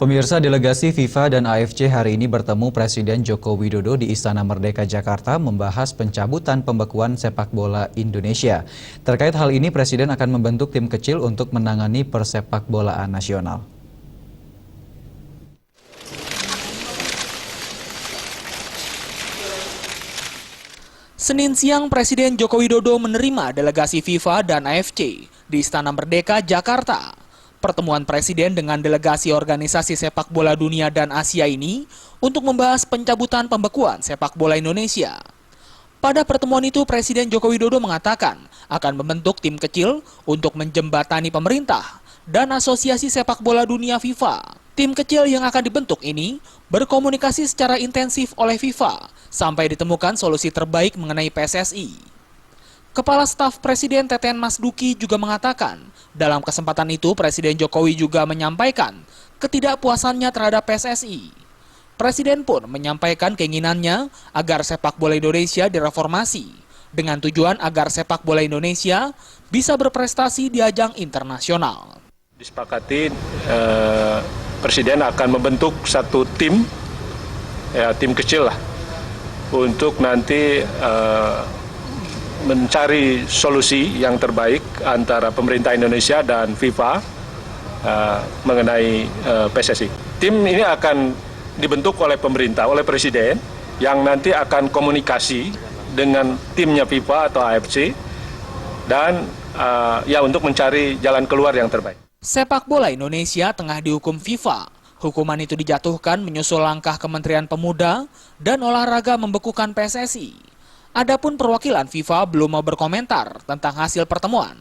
Pemirsa, delegasi FIFA dan AFC hari ini bertemu Presiden Joko Widodo di Istana Merdeka Jakarta membahas pencabutan pembekuan sepak bola Indonesia. Terkait hal ini, Presiden akan membentuk tim kecil untuk menangani persepak bolaan nasional. Senin siang, Presiden Joko Widodo menerima delegasi FIFA dan AFC di Istana Merdeka, Jakarta. Pertemuan Presiden dengan delegasi organisasi sepak bola dunia dan Asia ini untuk membahas pencabutan pembekuan sepak bola Indonesia. Pada pertemuan itu, Presiden Joko Widodo mengatakan akan membentuk tim kecil untuk menjembatani pemerintah dan Asosiasi Sepak Bola Dunia FIFA. Tim kecil yang akan dibentuk ini berkomunikasi secara intensif oleh FIFA sampai ditemukan solusi terbaik mengenai PSSI. Kepala Staf Presiden Teten Mas Duki juga mengatakan, dalam kesempatan itu Presiden Jokowi juga menyampaikan ketidakpuasannya terhadap PSSI. Presiden pun menyampaikan keinginannya agar sepak bola Indonesia direformasi, dengan tujuan agar sepak bola Indonesia bisa berprestasi di ajang internasional. Disepakati Presiden akan membentuk satu tim, tim kecil lah, untuk nanti mencari solusi yang terbaik antara pemerintah Indonesia dan FIFA mengenai PSSI. Tim ini akan dibentuk oleh pemerintah, oleh Presiden, yang nanti akan komunikasi dengan timnya FIFA atau AFC dan untuk mencari jalan keluar yang terbaik. Sepak bola Indonesia tengah dihukum FIFA. Hukuman itu dijatuhkan menyusul langkah Kementerian Pemuda dan Olahraga membekukan PSSI. Adapun perwakilan FIFA belum mau berkomentar tentang hasil pertemuan.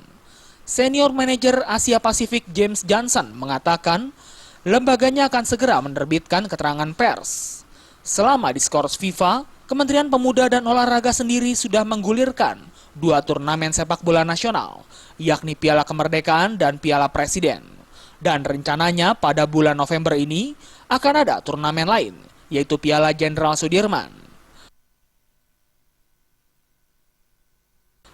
Senior Manager Asia Pasifik James Johnson mengatakan lembaganya akan segera menerbitkan keterangan pers. Selama diskors FIFA, Kementerian Pemuda dan Olahraga sendiri sudah menggulirkan 2 turnamen sepak bola nasional, yakni Piala Kemerdekaan dan Piala Presiden. Dan rencananya pada bulan November ini akan ada turnamen lain, yaitu Piala Jenderal Sudirman.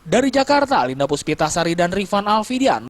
Dari Jakarta, Linda Puspitasari dan Rifan Alfidian.